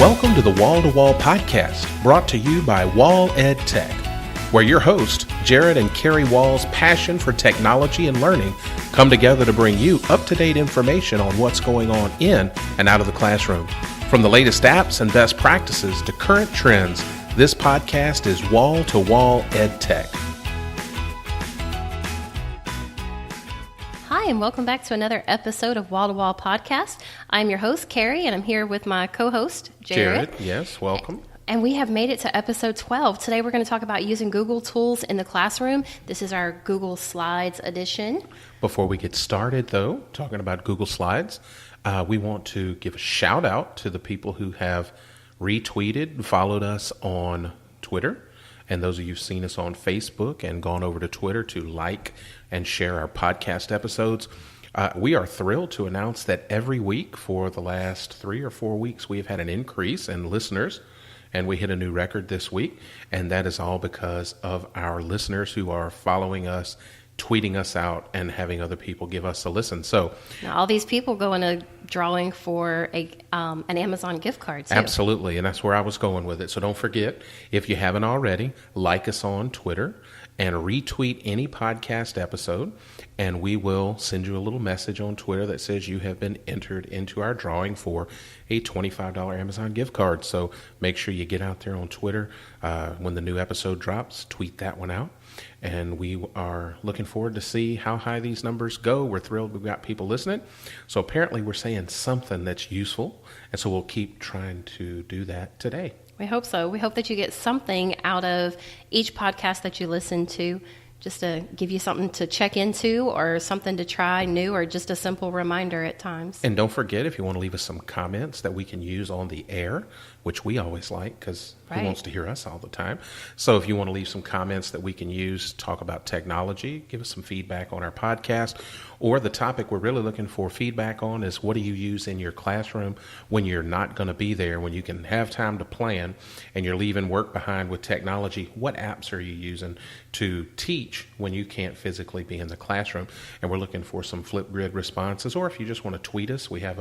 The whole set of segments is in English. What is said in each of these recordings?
Welcome to the Wall to Wall podcast, brought to you by Wall Ed Tech, where your host, Jared and Kari Wall's passion for technology and learning come together to bring you up-to-date information on what's going on in and out of the classroom. From the latest apps and best practices to current trends, this podcast is Wall to Wall Ed Tech. Hi, and welcome back to another episode of Wall to Wall Podcast. I'm your host, Kari, and I'm here with my co-host, Jared. Yes, welcome. And we have made it to episode 12. Today we're going to talk about using Google tools in the classroom. This is our Google Slides edition. Before we get started, though, talking about Google Slides, we want to give a shout out to the people who have retweeted and followed us on Twitter. And those of you who've seen us on Facebook and gone over to Twitter to like and share our podcast episodes. We are thrilled to announce that every week for the last 3 or 4 weeks, we have had an increase in listeners, and we hit a new record this week. And that is all because of our listeners who are following us, tweeting us out, and having other people give us a listen. So now, all these people go in a drawing for an Amazon gift card, too. Absolutely, and that's where I was going with it. So don't forget, if you haven't already, like us on Twitter and retweet any podcast episode, and we will send you a little message on Twitter that says you have been entered into our drawing for a $25 Amazon gift card. So make sure you get out there on Twitter when the new episode drops, tweet that one out. And we are looking forward to see how high these numbers go. We're thrilled we've got people listening. So apparently we're saying something that's useful. And so we'll keep trying to do that today. We hope so. We hope that you get something out of each podcast that you listen to, just to give you something to check into or something to try new or just a simple reminder at times. And don't forget, if you want to leave us some comments that we can use on the air, which we always like because who wants to hear us all the time? So if you want to leave some comments that we can use, talk about technology, give us some feedback on our podcast, or the topic we're really looking for feedback on is what do you use in your classroom when you're not going to be there, when you can have time to plan and you're leaving work behind with technology? What apps are you using to teach when you can't physically be in the classroom? And we're looking for some Flipgrid responses, or if you just want to tweet us, we have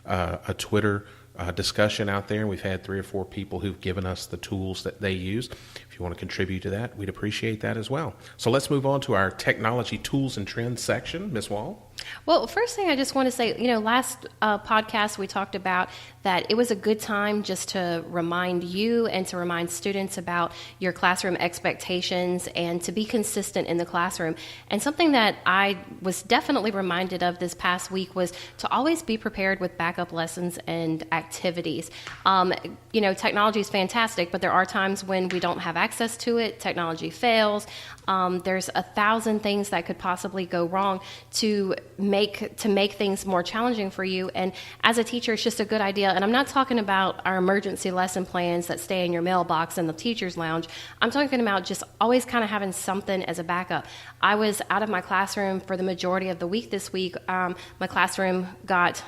a Twitter discussion out there. We've had 3 or 4 people who've given us the tools that they use. If you want to contribute to that, we'd appreciate that as well. So let's move on to our technology tools and trends section. Ms. Wall? Well, first thing I just want to say, last podcast we talked about that it was a good time just to remind you and to remind students about your classroom expectations and to be consistent in the classroom. And something that I was definitely reminded of this past week was to always be prepared with backup lessons and activities. Technology is fantastic, but there are times when we don't have access to it. Technology fails. There's 1,000 things that could possibly go wrong to make things more challenging for you. And as a teacher, it's just a good idea. And I'm not talking about our emergency lesson plans that stay in your mailbox in the teacher's lounge. I'm talking about just always kind of having something as a backup. I was out of my classroom for the majority of the week this week. My classroom got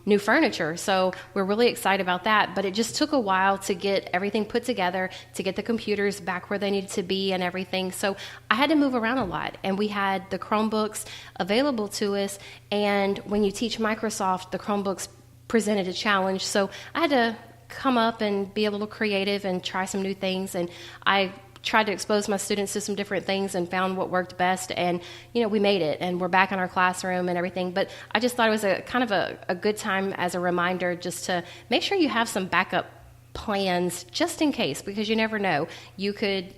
new furniture, so we're really excited about that. But it just took a while to get everything put together, to get the computers back where they needed to be and everything. So I had to move around a lot, and we had the Chromebooks available to us. And when you teach Microsoft, the Chromebooks presented a challenge. So I had to come up and be a little creative and try some new things. And I tried to expose my students to some different things and found what worked best. And, we made it, and we're back in our classroom and everything. But I just thought it was a good time as a reminder just to make sure you have some backup plans just in case, because you never know. You could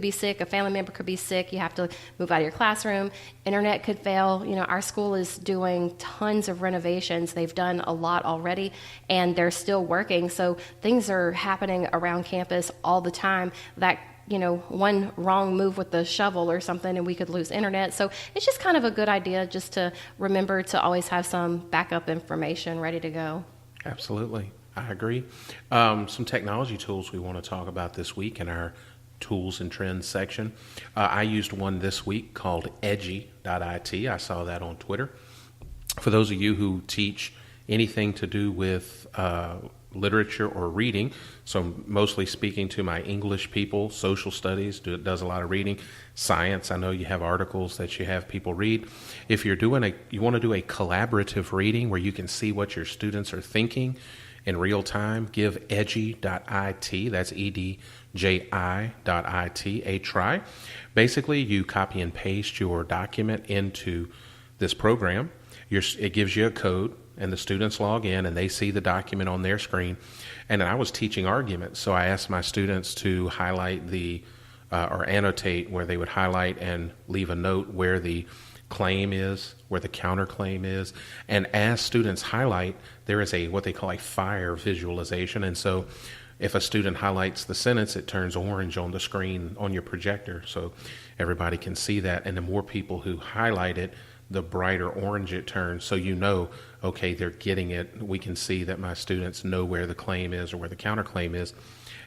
be sick, a family member could be sick, you have to move out of your classroom, internet could fail. Our school is doing tons of renovations. They've done a lot already, and they're still working. So things are happening around campus all the time that one wrong move with the shovel or something and we could lose internet. So it's just kind of a good idea just to remember to always have some backup information ready to go. Absolutely. I agree. Some technology tools we want to talk about this week in our tools and trends section. I used one this week called edgy.it. I saw that on Twitter. For those of you who teach anything to do with literature or reading, so I'm mostly speaking to my English people, social studies does a lot of reading, science, I know you have articles that you have people read. If you want to do a collaborative reading where you can see what your students are thinking in real time, give edgy.it, that's EDJI.it, a try. Basically, you copy and paste your document into this program. It gives you a code, and the students log in and they see the document on their screen. And I was teaching arguments, so I asked my students to highlight or annotate where they would highlight and leave a note where the claim is, where the counterclaim is. And as students highlight, there is what they call a fire visualization. And so if a student highlights the sentence, it turns orange on the screen on your projector, so everybody can see that. And the more people who highlight it, the brighter orange it turns, so okay, they're getting it. We can see that my students know where the claim is or where the counterclaim is.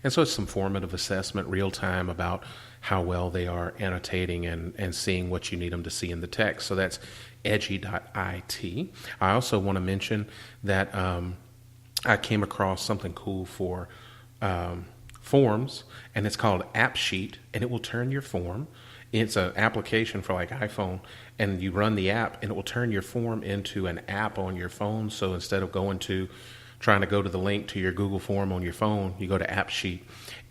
And so it's some formative assessment, real time, about how well they are annotating and seeing what you need them to see in the text. So that's edgy.it. I also want to mention that I came across something cool for forms, and it's called AppSheet, and it will turn your form. It's an application for like iPhone, and you run the app, and it will turn your form into an app on your phone. So instead of trying to go to the link to your Google form on your phone, you go to AppSheet,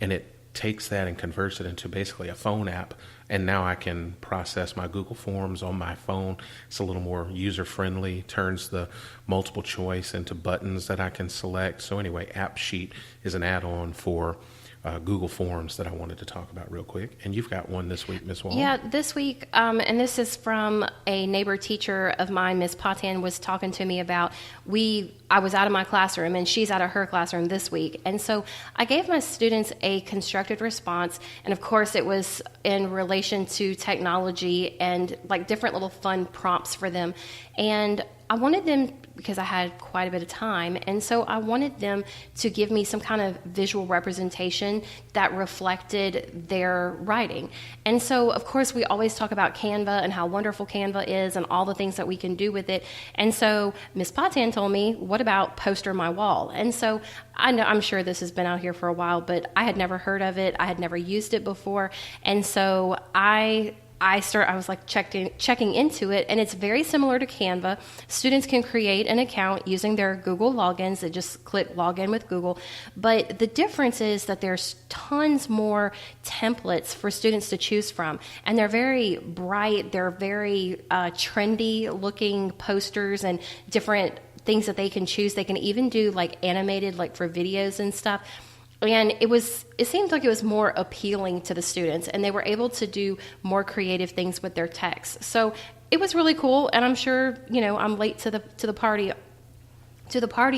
and it takes that and converts it into basically a phone app. And now I can process my Google Forms on my phone. It's a little more user-friendly, turns the multiple choice into buttons that I can select. So anyway, AppSheet is an add-on for Google Forms that I wanted to talk about real quick. And you've got one this week, Ms. Wall. Yeah, this week, and this is from a neighbor teacher of mine, Ms. Patan, was talking to me about, I was out of my classroom and she's out of her classroom this week. And so I gave my students a constructed response. And of course, it was in relation to technology and like different little fun prompts for them. And I wanted them, because I had quite a bit of time, and so I wanted them to give me some kind of visual representation that reflected their writing. And so, of course, we always talk about Canva and how wonderful Canva is and all the things that we can do with it. And so Ms. Patan told me, what about Poster My Wall? And so I'm sure this has been out here for a while, but I had never heard of it. I had never used it before. And so I was like checking into it, and it's very similar to Canva. Students can create an account using their Google logins. They just click login with Google. But the difference is that there's tons more templates for students to choose from, and they're very bright. They're very trendy looking posters and different things that they can choose. They can even do like animated, like for videos and stuff. And it seemed like it was more appealing to the students, and they were able to do more creative things with their text. So it was really cool, and I'm sure, I'm late to the party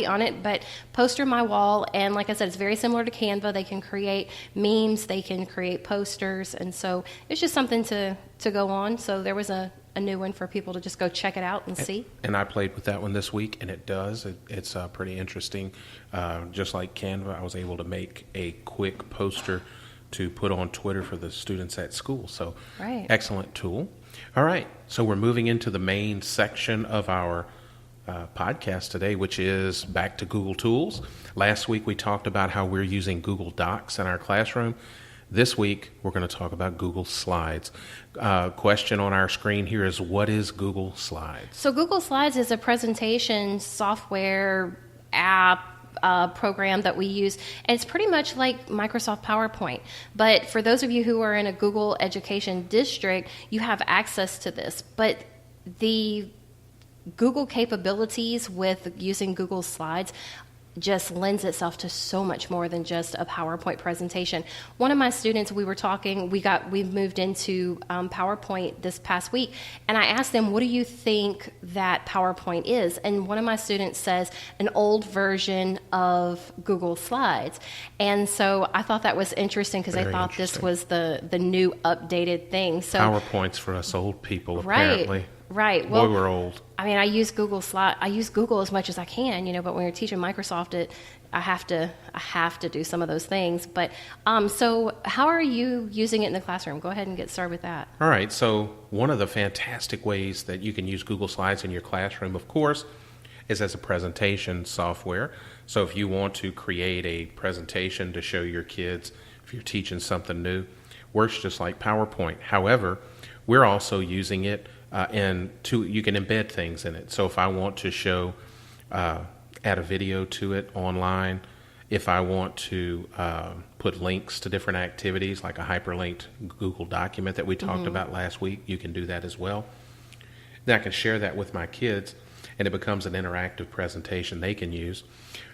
on it, but Poster My Wall, and like I said, it's very similar to Canva. They can create memes, they can create posters, and so it's just something to go on. So there was a new one for people to just go check it out and see. And I played with that one this week, and it's pretty interesting. Just like Canva, I was able to make a quick poster to put on Twitter for the students at school. So right. Excellent tool. All right, so we're moving into the main section of our podcast today, which is back to Google Tools. Last week we talked about how we're using Google Docs in our classroom. This week, we're going to talk about Google Slides. Question on our screen here is, what is Google Slides? So Google Slides is a presentation software app program that we use. And it's pretty much like Microsoft PowerPoint. But for those of you who are in a Google Education district, you have access to this. But the Google capabilities with using Google Slides just lends itself to so much more than just a PowerPoint presentation. One of my students, we were talking, we moved into PowerPoint this past week, and I asked them, what do you think that PowerPoint is? And one of my students says, an old version of Google Slides. And so I thought that was interesting, because I thought this was the new updated thing. So PowerPoint's for us old people, apparently. Right. Well, boy, we're old. I mean, I use Google as much as I can, but when you're teaching Microsoft, I have to do some of those things. But so how are you using it in the classroom? Go ahead and get started with that. All right. So one of the fantastic ways that you can use Google Slides in your classroom, of course, is as a presentation software. So if you want to create a presentation to show your kids, if you're teaching something new, works just like PowerPoint. However, we're also using it you can embed things in it. So if I want to show add a video to it online. If I want to put links to different activities, like a hyperlinked Google document that we talked about last week, you can do that as well. Then I can share that with my kids, and it becomes an interactive presentation they can use.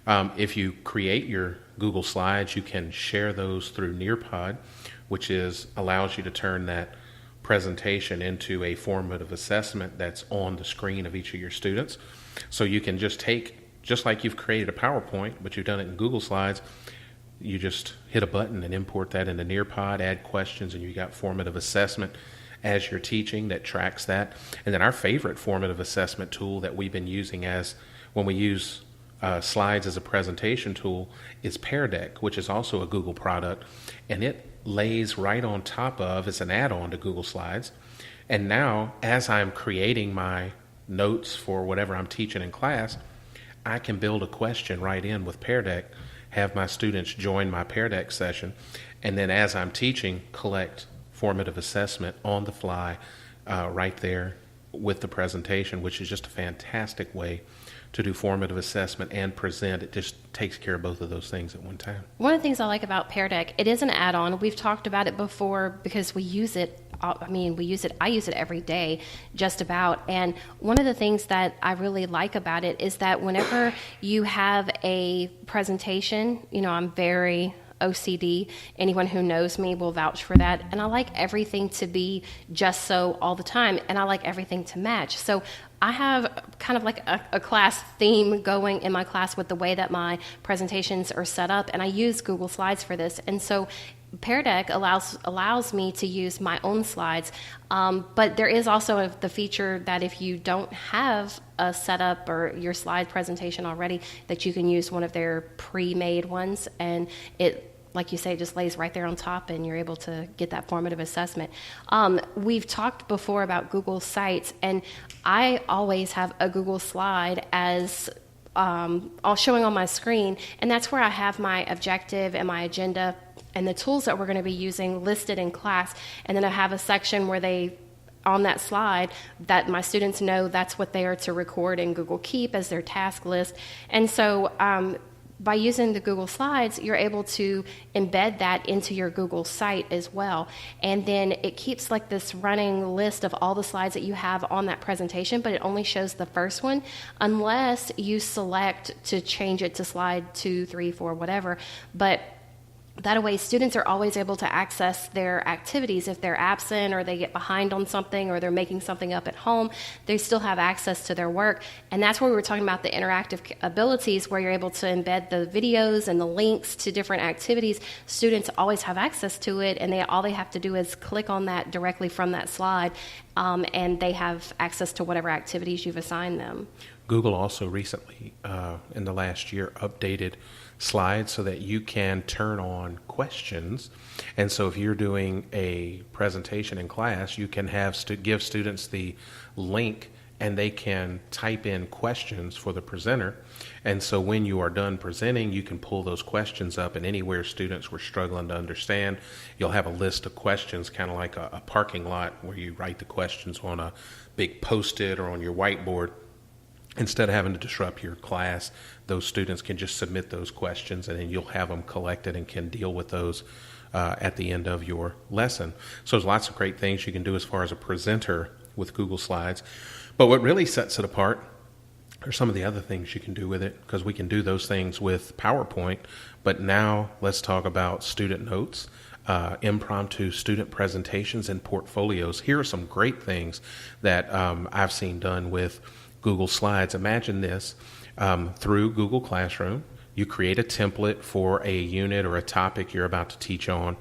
If you create your Google Slides, you can share those through Nearpod, which allows you to turn that presentation into a formative assessment that's on the screen of each of your students. So you can just like you've created a PowerPoint, but you've done it in Google Slides, you just hit a button and import that into Nearpod, add questions, and you got formative assessment as you're teaching that tracks that. And then our favorite formative assessment tool that we've been using when we use slides as a presentation tool is Pear Deck, which is also a Google product, and it lays right on top of, it's an add-on to Google Slides. And now, as I'm creating my notes for whatever I'm teaching in class, I can build a question right in with Pear Deck, have my students join my Pear Deck session, and then as I'm teaching, collect formative assessment on the fly right there with the presentation, which is just a fantastic way to do formative assessment and present. It just takes care of both of those things at one time. One of the things I like about Pear Deck, it is an add-on. We've talked about it before because we use it. I use it every day, just about. And one of the things that I really like about it is that whenever you have a presentation, I'm very OCD. Anyone who knows me will vouch for that. And I like everything to be just so all the time. And I like everything to match. So I have kind of like a class theme going in my class with the way that my presentations are set up. And I use Google Slides for this. And so Pear Deck allows me to use my own slides, but there is also the feature that if you don't have a setup or your slide presentation already, that you can use one of their pre-made ones, and it, like you say, just lays right there on top, and you're able to get that formative assessment. We've talked before about Google Sites, and I always have a Google slide as all showing on my screen, and that's where I have my objective and my agenda and the tools that we're going to be using listed in class. And then I have a section where on that slide, that my students know that's what they are to record in Google Keep as their task list. And so by using the Google Slides, you're able to embed that into your Google site as well. And then it keeps like this running list of all the slides that you have on that presentation, but it only shows the first one unless you select to change it to slide 2, 3, 4, whatever. But that way, students are always able to access their activities. If they're absent or they get behind on something or they're making something up at home, they still have access to their work. And that's where we were talking about the interactive abilities, where you're able to embed the videos and the links to different activities. Students always have access to it, and all they have to do is click on that directly from that slide, and they have access to whatever activities you've assigned them. Google also recently, in the last year, updated slides so that you can turn on questions. And so if you're doing a presentation in class, you can give students the link, and they can type in questions for the presenter. And so when you are done presenting, you can pull those questions up, and anywhere students were struggling to understand, you'll have a list of questions, kind of like a parking lot where you write the questions on a big Post-it or on your whiteboard. Instead of having to disrupt your class, those students can just submit those questions, and then you'll have them collected and can deal with those at the end of your lesson. So there's lots of great things you can do as far as a presenter with Google Slides. But what really sets it apart are some of the other things you can do with it, because we can do those things with PowerPoint. But now let's talk about student notes, impromptu student presentations, and portfolios. Here are some great things that I've seen done with Google Slides. Imagine this, through Google Classroom, you create a template for a unit or a topic you're about to teach on.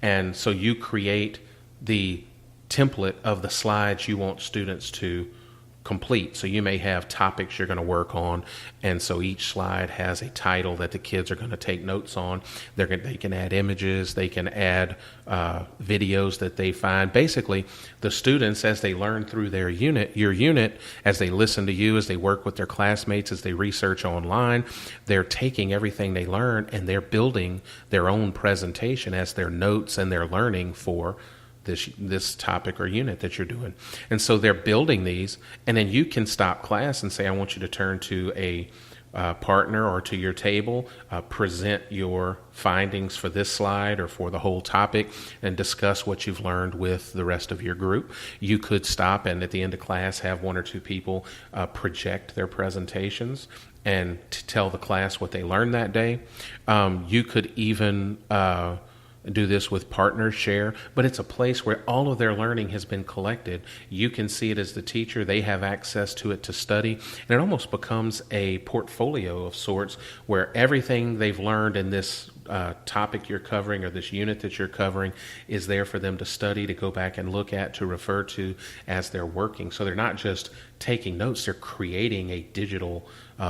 And so you create the template of the slides you want students to complete. So you may have topics you're going to work on, and so each slide has a title that the kids are going to take notes on. They can add images, they can add videos that they find. Basically, the students, as they learn through your unit, as they listen to you, as they work with their classmates, as they research online, they're taking everything they learn and they're building their own presentation as their notes and their learning for this topic or unit that you're doing. And so they're building these, and then you can stop class and say, I want you to turn to a partner or to your table, present your findings for this slide or for the whole topic and discuss what you've learned with the rest of your group. You could stop and at the end of class have one or two people project their presentations and to tell the class what they learned that day. You could even do this with partner share, but it's a place where all of their learning has been collected. You can see it as the teacher. They have access to it to study, and it almost becomes a portfolio of sorts where everything they've learned in this topic you're covering or this unit that you're covering is there for them to study, to go back and look at, to refer to as they're working. So they're not just taking notes, they're creating a digital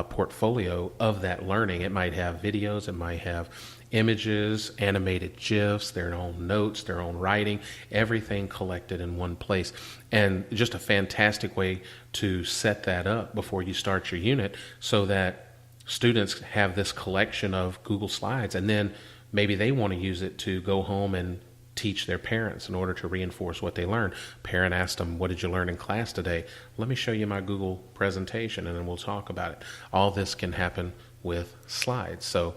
portfolio of that learning. It might have videos, it might have images, animated GIFs, their own notes, their own writing, everything collected in one place. And just a fantastic way to set that up before you start your unit so that students have this collection of Google Slides, and then maybe they want to use it to go home and teach their parents in order to reinforce what they learned. Parent asked them, what did you learn in class today? Let me show you my Google presentation and then we'll talk about it. All this can happen with slides. So,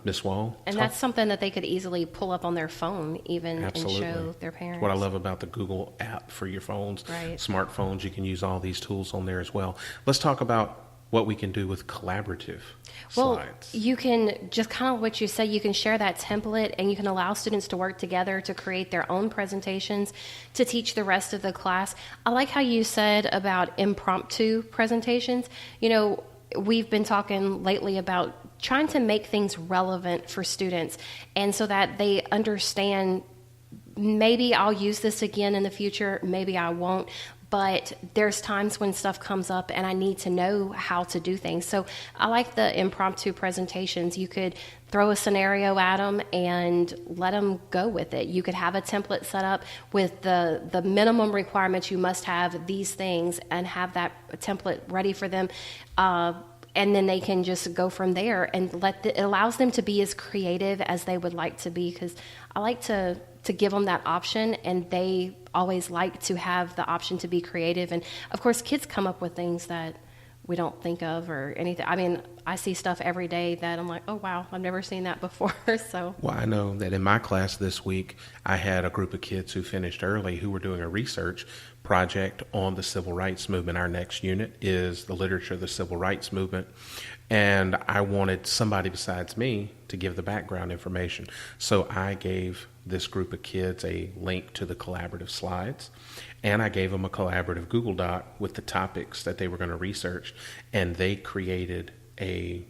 Ms. Wall. And that's something that they could easily pull up on their phone even Absolutely. And show their parents. What I love about the Google app for your phones, right. Smartphones, you can use all these tools on there as well. Let's talk about what we can do with collaborative slides. You can, just kind of what you said, you can share that template and you can allow students to work together to create their own presentations to teach the rest of the class. I like how you said about impromptu presentations. You know, we've been talking lately about trying to make things relevant for students and so that they understand maybe I'll use this again in the future, maybe I won't. But there's times when stuff comes up and I need to know how to do things. So I like the impromptu presentations. You could throw a scenario at them and let them go with it. You could have a template set up with the minimum requirements. You must have these things and have that template ready for them. And then they can just go from there and it allows them to be as creative as they would like to be, because I like to give them that option, and they always like to have the option to be creative. And of course, kids come up with things that we don't think of or anything. I mean, I see stuff every day that I'm like, oh wow, I've never seen that before. So well, I know that in my class this week, I had a group of kids who finished early who were doing a research project on the civil rights movement. Our next unit is the literature of the civil rights movement. And I wanted somebody besides me to give the background information. So I gave this group of kids a link to the collaborative slides, and I gave them a collaborative Google Doc with the topics that they were going to research, and they created a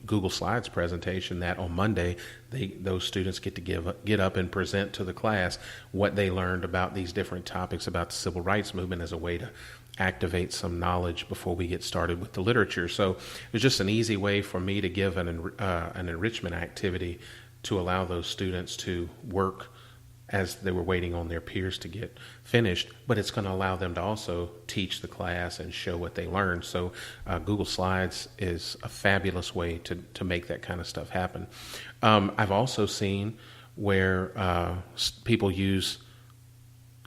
Google Slides presentation that on Monday those students get to get up and present to the class what they learned about these different topics about the civil rights movement as a way to activate some knowledge before we get started with the literature. So it was just an easy way for me to give an enrichment activity to allow those students to work as they were waiting on their peers to get finished, but it's going to allow them to also teach the class and show what they learned. So Google Slides is a fabulous way to make that kind of stuff happen. I've also seen where people use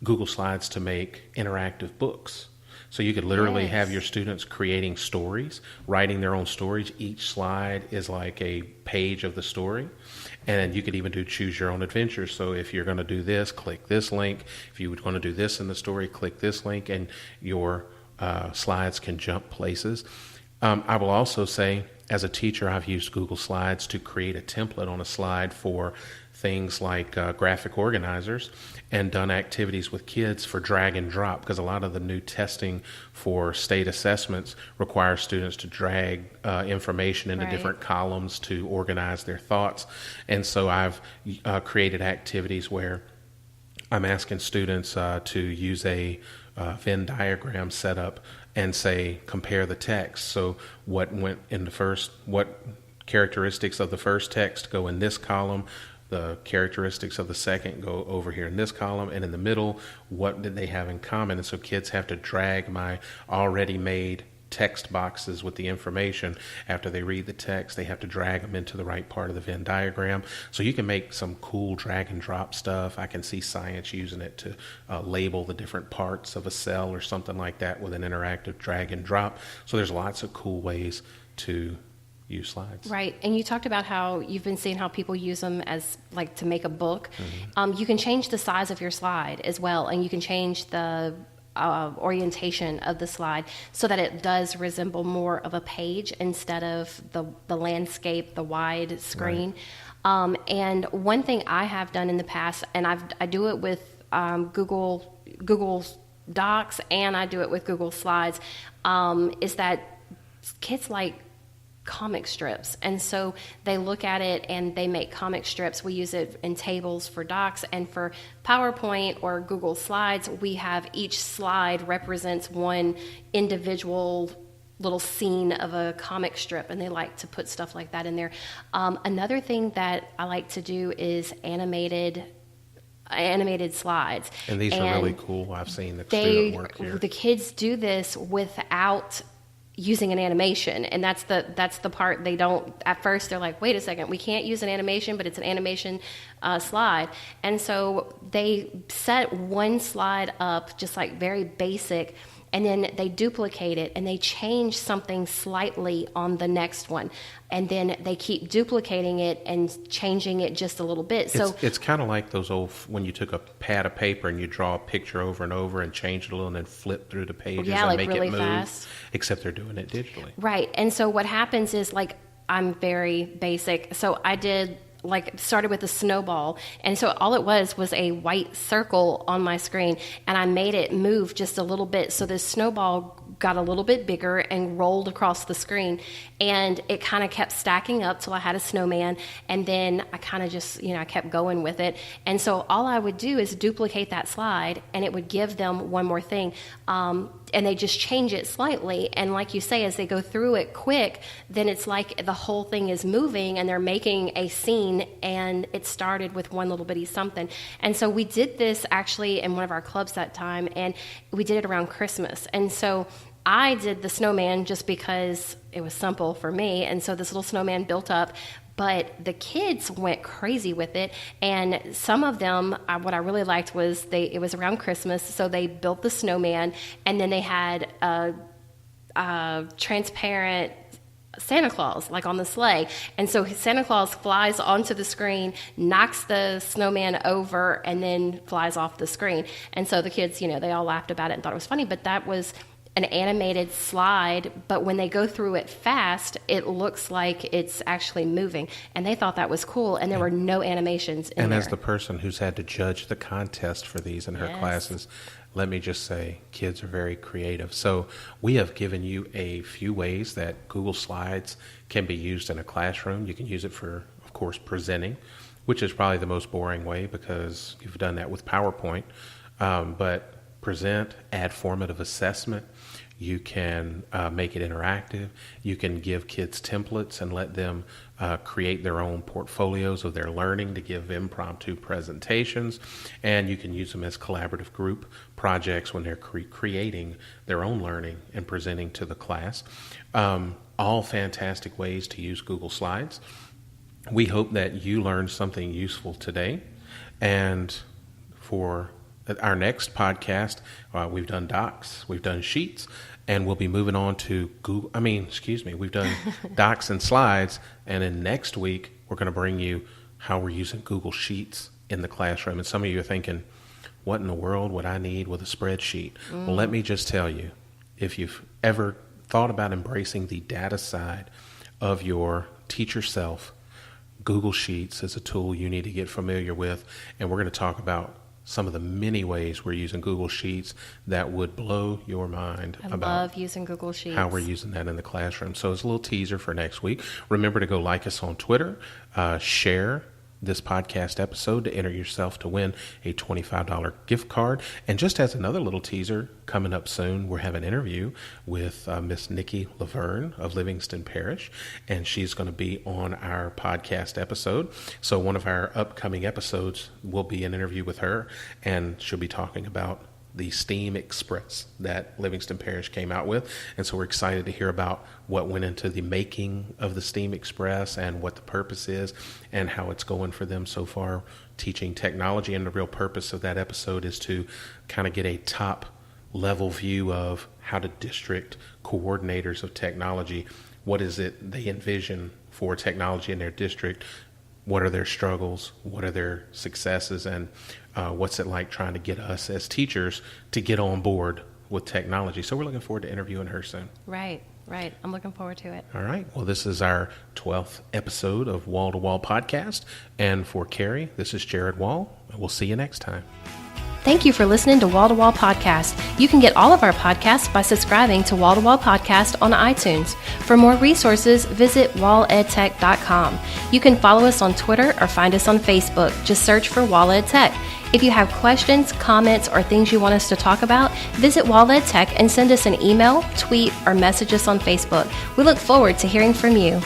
Google Slides to make interactive books. So you could literally have your students creating stories, writing their own stories. Each slide is like a page of the story. And you could even do choose your own adventure. So if you're going to do this, click this link. If you would want to do this in the story, click this link, and your slides can jump places. I will also say, as a teacher, I've used Google Slides to create a template on a slide for things like graphic organizers, and done activities with kids for drag and drop, because a lot of the new testing for state assessments requires students to drag information into different columns to organize their thoughts. And so I've created activities where I'm asking students to use a Venn diagram setup and say, compare the text. So what went in the first, what characteristics of the first text go in this column, the characteristics of the second go over here in this column, and in the middle, what did they have in common? And so kids have to drag my already made text boxes with the information. After they read the text, they have to drag them into the right part of the Venn diagram. So you can make some cool drag and drop stuff. I can see science using it to label the different parts of a cell or something like that with an interactive drag and drop. So there's lots of cool ways to use slides. Right. And you talked about how you've been seeing how people use them as like to make a book. You can change the size of your slide as well, and you can change the orientation of the slide so that it does resemble more of a page instead of the landscape, the wide screen. Right. And one thing I have done in the past, and I do it with Google Docs, and I do it with Google Slides, is that kids like comic strips, and so they look at it and they make comic strips. We use it in tables for docs, and for PowerPoint or Google Slides, we have each slide represents one individual little scene of a comic strip, and they like to put stuff like that in there. Another thing that I like to do is animated slides. And these are really cool. I've seen the student work here. The kids do this without using an animation, and that's the part they don't. At first they're like, wait a second, we can't use an animation, but it's an animation slide. And so they set one slide up just like very basic, and then they duplicate it and they change something slightly on the next one, and then they keep duplicating it and changing it just a little bit. So it's kind of like those old, when you took a pad of paper and you draw a picture over and over and change it a little and then flip through the pages and like make really it move, fast. Except they're doing it digitally. Right. And so what happens is, like, I'm very basic, so I did started with a snowball, and so all it was a white circle on my screen, and I made it move just a little bit, so this snowball got a little bit bigger and rolled across the screen, and it kind of kept stacking up till I had a snowman, and then I kind of just, I kept going with it. And so all I would do is duplicate that slide, and it would give them one more thing, and they just change it slightly, and like you say, as they go through it quick, then it's like the whole thing is moving, and they're making a scene, and it started with one little bitty something. And so we did this actually in one of our clubs that time, and we did it around Christmas. And so I did the snowman just because it was simple for me, and so this little snowman built up. But the kids went crazy with it, and some of them, what I really liked was it was around Christmas, so they built the snowman, and then they had a transparent Santa Claus, like on the sleigh. And so Santa Claus flies onto the screen, knocks the snowman over, and then flies off the screen. And so the kids, they all laughed about it and thought it was funny, but that was an animated slide, but when they go through it fast, it looks like it's actually moving, and they thought that was cool, and there were no animations in there. And as the person who's had to judge the contest for these in her classes, let me just say, kids are very creative. So we have given you a few ways that Google Slides can be used in a classroom. You can use it for, of course, presenting, which is probably the most boring way because you've done that with PowerPoint, but present, add formative assessment. You can make it interactive. You can give kids templates and let them create their own portfolios of their learning to give impromptu presentations. And you can use them as collaborative group projects when they're creating their own learning and presenting to the class. All fantastic ways to use Google Slides. We hope that you learned something useful today. And for our next podcast, we've done docs, we've done sheets, and we'll be moving on to we've done docs and slides, and then next week we're going to bring you how we're using Google Sheets in the classroom. And some of you are thinking, what in the world would I need with a spreadsheet? Well, let me just tell you, if you've ever thought about embracing the data side of your teacher self, Google Sheets is a tool you need to get familiar with, and we're going to talk about some of the many ways we're using Google Sheets that would blow your mind I love using Google Sheets. How we're using that in the classroom. So it's a little teaser for next week. Remember to go like us on Twitter, share this podcast episode to enter yourself to win a $25 gift card. And just as another little teaser, coming up soon, we'll have an interview with Miss Nikki Laverne of Livingston Parish, and she's going to be on our podcast episode. So one of our upcoming episodes will be an interview with her, and she'll be talking about the STEAM Express that Livingston Parish came out with. And so we're excited to hear about what went into the making of the STEAM Express and what the purpose is and how it's going for them so far, teaching technology. And the real purpose of that episode is to kind of get a top level view of how the district coordinators of technology what is it they envision for technology in their district, what are their struggles, what are their successes, and what's it like trying to get us as teachers to get on board with technology. So we're looking forward to interviewing her soon. Right. I'm looking forward to it. All right. Well, this is our 12th episode of Wall to Wall Podcast. And for Kari, this is Jared Wall. We'll see you next time. Thank you for listening to Wall to Wall Podcast. You can get all of our podcasts by subscribing to Wall to Wall Podcast on iTunes. For more resources, visit walledtech.com. You can follow us on Twitter or find us on Facebook. Just search for Wall Ed Tech. If you have questions, comments, or things you want us to talk about, visit Wall Ed Tech and send us an email, tweet, or message us on Facebook. We look forward to hearing from you.